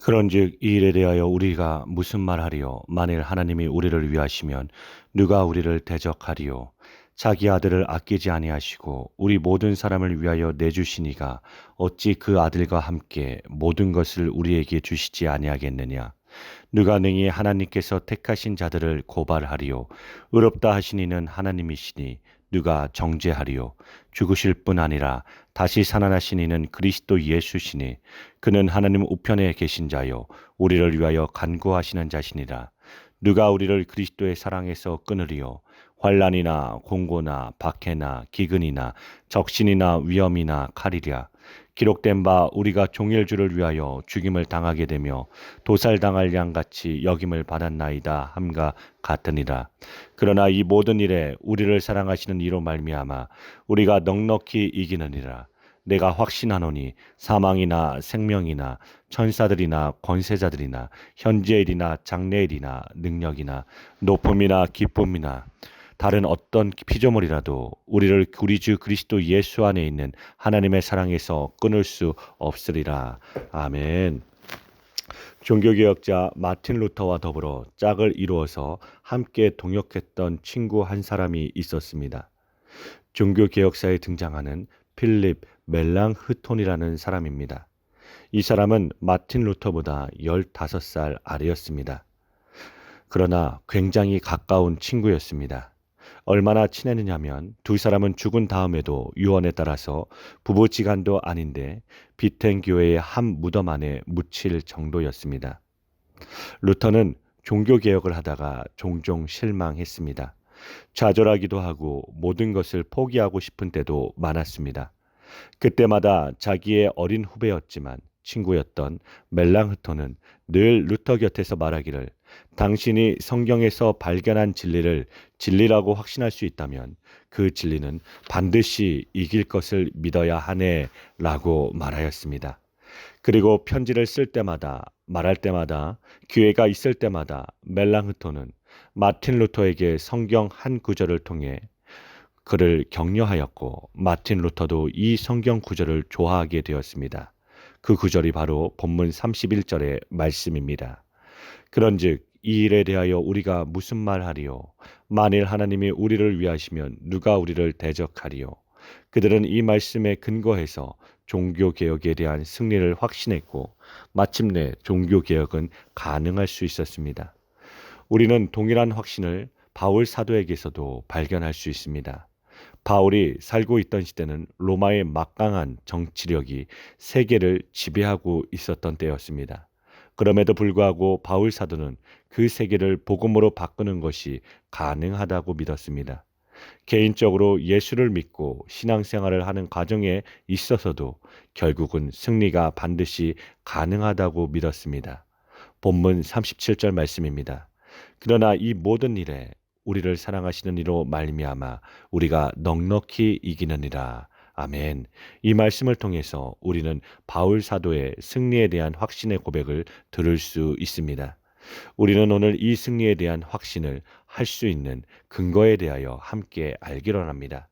그런즉 이 일에 대하여 우리가 무슨 말하리요? 만일 하나님이 우리를 위하시면 누가 우리를 대적하리요? 자기 아들을 아끼지 아니하시고 우리 모든 사람을 위하여 내주시니가 어찌 그 아들과 함께 모든 것을 우리에게 주시지 아니하겠느냐? 누가 능히 하나님께서 택하신 자들을 고발하리요? 의롭다 하신 이는 하나님이시니 누가 정죄하리요? 죽으실 뿐 아니라 다시 살아나신 이는 그리스도 예수시니 그는 하나님 우편에 계신 자요 우리를 위하여 간구하시는 자시니라. 누가 우리를 그리스도의 사랑에서 끊으리요? 환난이나 공고나 박해나 기근이나 적신이나 위험이나 칼이랴. 기록된 바 우리가 종일 주를 위하여 죽임을 당하게 되며 도살당할 양같이 여김을 받았나이다 함과 같으니라. 그러나 이 모든 일에 우리를 사랑하시는 이로 말미암아 우리가 넉넉히 이기느니라. 내가 확신하노니 사망이나 생명이나 천사들이나 권세자들이나 현재일이나 장래일이나 능력이나 높음이나 기쁨이나 다른 어떤 피조물이라도 우리를 우리 주 그리스도 예수 안에 있는 하나님의 사랑에서 끊을 수 없으리라. 아멘. 종교개혁자 마틴 루터와 더불어 짝을 이루어서 함께 동역했던 친구 한 사람이 있었습니다. 종교개혁사에 등장하는 필립 멜랑흐톤이라는 사람입니다. 이 사람은 마틴 루터보다 15살 아래였습니다. 그러나 굉장히 가까운 친구였습니다. 얼마나 친했느냐면 두 사람은 죽은 다음에도 유언에 따라서 부부지간도 아닌데 비텐 교회의 한 무덤 안에 묻힐 정도였습니다. 루터는 종교개혁을 하다가 종종 실망했습니다. 좌절하기도 하고 모든 것을 포기하고 싶은 때도 많았습니다. 그때마다 자기의 어린 후배였지만 친구였던 멜랑흐토는 늘 루터 곁에서 말하기를 당신이 성경에서 발견한 진리를 진리라고 확신할 수 있다면 그 진리는 반드시 이길 것을 믿어야 하네 라고 말하였습니다. 그리고 편지를 쓸 때마다 말할 때마다 기회가 있을 때마다 멜랑흐토는 마틴 루터에게 성경 한 구절을 통해 그를 격려하였고 마틴 루터도 이 성경 구절을 좋아하게 되었습니다. 그 구절이 바로 본문 31절의 말씀입니다. 그런즉 이 일에 대하여 우리가 무슨 말하리요? 만일 하나님이 우리를 위하시면 누가 우리를 대적하리요? 그들은 이 말씀에 근거해서 종교개혁에 대한 승리를 확신했고 마침내 종교개혁은 가능할 수 있었습니다. 우리는 동일한 확신을 바울 사도에게서도 발견할 수 있습니다. 바울이 살고 있던 시대는 로마의 막강한 정치력이 세계를 지배하고 있었던 때였습니다. 그럼에도 불구하고 바울 사도는 그 세계를 복음으로 바꾸는 것이 가능하다고 믿었습니다. 개인적으로 예수를 믿고 신앙생활을 하는 과정에 있어서도 결국은 승리가 반드시 가능하다고 믿었습니다. 본문 37절 말씀입니다. 그러나 이 모든 일에 우리를 사랑하시는 이로 말미암아 우리가 넉넉히 이기느니라. 아멘. 이 말씀을 통해서 우리는 바울 사도의 승리에 대한 확신의 고백을 들을 수 있습니다. 우리는 오늘 이 승리에 대한 확신을 할 수 있는 근거에 대하여 함께 알기로 합니다.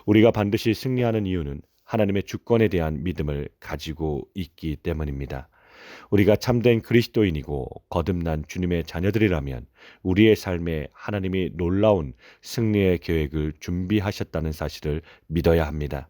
우리가 반드시 승리하는 이유는 하나님의 주권에 대한 믿음을 가지고 있기 때문입니다. 우리가 참된 그리스도인이고 거듭난 주님의 자녀들이라면 우리의 삶에 하나님이 놀라운 승리의 계획을 준비하셨다는 사실을 믿어야 합니다.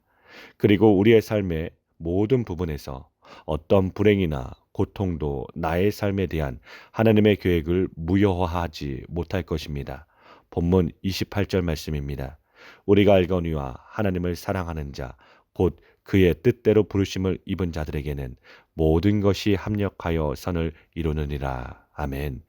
그리고 우리의 삶의 모든 부분에서 어떤 불행이나 고통도 나의 삶에 대한 하나님의 계획을 무효화하지 못할 것입니다. 본문 28절 말씀입니다. 우리가 알거니와 하나님을 사랑하는 자, 곧 그의 뜻대로 부르심을 입은 자들에게는 모든 것이 합력하여 선을 이루느니라. 아멘.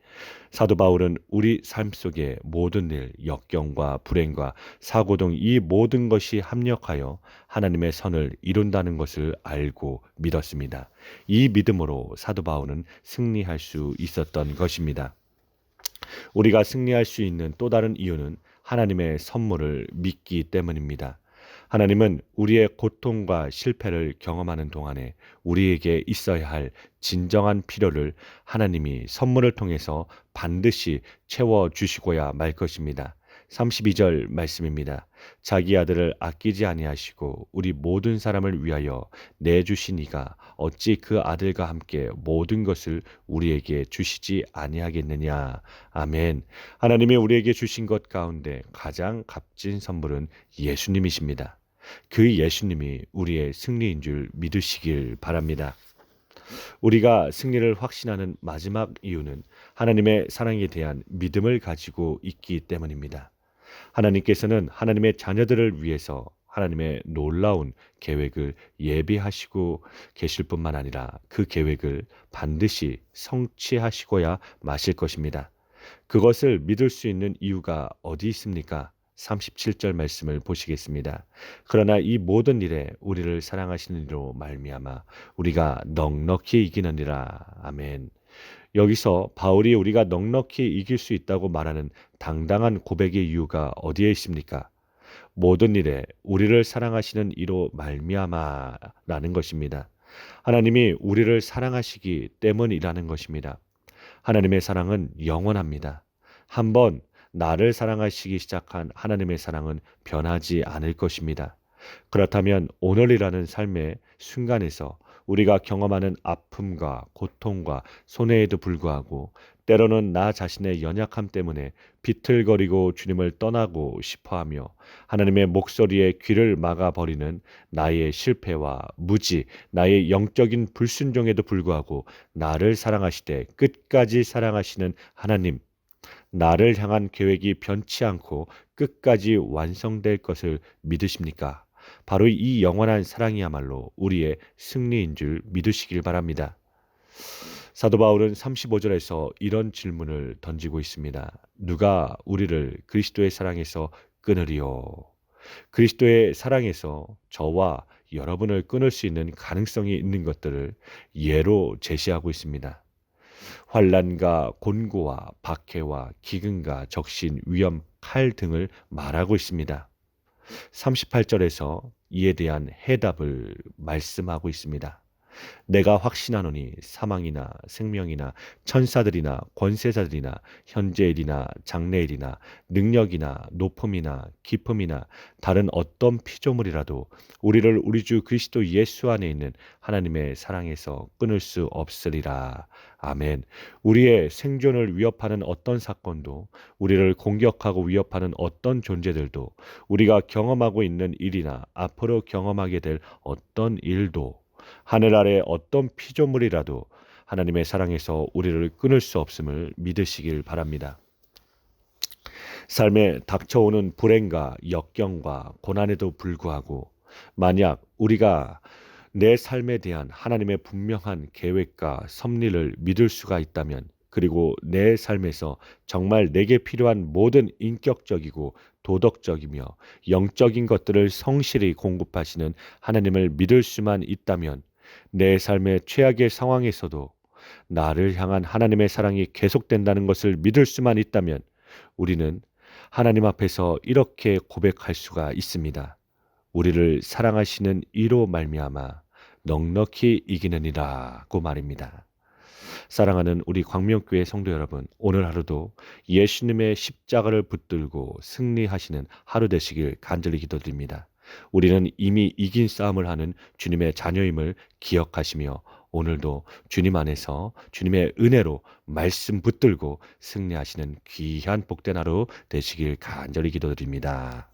사도 바울은 우리 삶 속의 모든 일, 역경과 불행과 사고 등 이 모든 것이 합력하여 하나님의 선을 이룬다는 것을 알고 믿었습니다. 이 믿음으로 사도 바울은 승리할 수 있었던 것입니다. 우리가 승리할 수 있는 또 다른 이유는 하나님의 선물을 믿기 때문입니다. 하나님은 우리의 고통과 실패를 경험하는 동안에 우리에게 있어야 할 진정한 필요를 하나님이 선물을 통해서 반드시 채워주시고야 말 것입니다. 32절 말씀입니다. 자기 아들을 아끼지 아니하시고 우리 모든 사람을 위하여 내주신 이가 어찌 그 아들과 함께 모든 것을 우리에게 주시지 아니하겠느냐. 아멘. 하나님이 우리에게 주신 것 가운데 가장 값진 선물은 예수님이십니다. 그 예수님이 우리의 승리인 줄 믿으시길 바랍니다. 우리가 승리를 확신하는 마지막 이유는 하나님의 사랑에 대한 믿음을 가지고 있기 때문입니다. 하나님께서는 하나님의 자녀들을 위해서 하나님의 놀라운 계획을 예비하시고 계실 뿐만 아니라 그 계획을 반드시 성취하시고야 마실 것입니다. 그것을 믿을 수 있는 이유가 어디 있습니까? 37절 말씀을 보시겠습니다. 그러나 이 모든 일에 우리를 사랑하시는 이로 말미암아 우리가 넉넉히 이기느니라. 아멘. 여기서 바울이 우리가 넉넉히 이길 수 있다고 말하는 당당한 고백의 이유가 어디에 있습니까? 모든 일에 우리를 사랑하시는 이로 말미암아라는 것입니다. 하나님이 우리를 사랑하시기 때문이라는 것입니다. 하나님의 사랑은 영원합니다. 한번 나를 사랑하시기 시작한 하나님의 사랑은 변하지 않을 것입니다. 그렇다면 오늘이라는 삶의 순간에서 우리가 경험하는 아픔과 고통과 손해에도 불구하고 때로는 나 자신의 연약함 때문에 비틀거리고 주님을 떠나고 싶어하며 하나님의 목소리에 귀를 막아버리는 나의 실패와 무지, 나의 영적인 불순종에도 불구하고 나를 사랑하시되 끝까지 사랑하시는 하나님, 나를 향한 계획이 변치 않고 끝까지 완성될 것을 믿으십니까? 바로 이 영원한 사랑이야말로 우리의 승리인 줄 믿으시길 바랍니다. 사도 바울은 35절에서 이런 질문을 던지고 있습니다. 누가 우리를 그리스도의 사랑에서 끊으리요? 그리스도의 사랑에서 저와 여러분을 끊을 수 있는 가능성이 있는 것들을 예로 제시하고 있습니다. 환난과 곤고와 박해와 기근과 적신, 위험, 칼 등을 말하고 있습니다. 38절에서 이에 대한 해답을 말씀하고 있습니다. 내가 확신하노니 사망이나 생명이나 천사들이나 권세자들이나 현재일이나 장래일이나 능력이나 높음이나 깊음이나 다른 어떤 피조물이라도 우리를 우리 주 그리스도 예수 안에 있는 하나님의 사랑에서 끊을 수 없으리라. 아멘. 우리의 생존을 위협하는 어떤 사건도, 우리를 공격하고 위협하는 어떤 존재들도, 우리가 경험하고 있는 일이나 앞으로 경험하게 될 어떤 일도, 하늘 아래 어떤 피조물이라도 하나님의 사랑에서 우리를 끊을 수 없음을 믿으시길 바랍니다. 삶에 닥쳐오는 불행과 역경과 고난에도 불구하고 만약 우리가 내 삶에 대한 하나님의 분명한 계획과 섭리를 믿을 수가 있다면, 그리고 내 삶에서 정말 내게 필요한 모든 인격적이고 도덕적이며 영적인 것들을 성실히 공급하시는 하나님을 믿을 수만 있다면, 내 삶의 최악의 상황에서도 나를 향한 하나님의 사랑이 계속된다는 것을 믿을 수만 있다면 우리는 하나님 앞에서 이렇게 고백할 수가 있습니다. 우리를 사랑하시는 이로 말미암아 넉넉히 이기느니라고 말입니다. 사랑하는 우리 광명교회 성도 여러분, 오늘 하루도 예수님의 십자가를 붙들고 승리하시는 하루 되시길 간절히 기도드립니다. 우리는 이미 이긴 싸움을 하는 주님의 자녀임을 기억하시며 오늘도 주님 안에서 주님의 은혜로 말씀 붙들고 승리하시는 귀한 복된 하루 되시길 간절히 기도드립니다.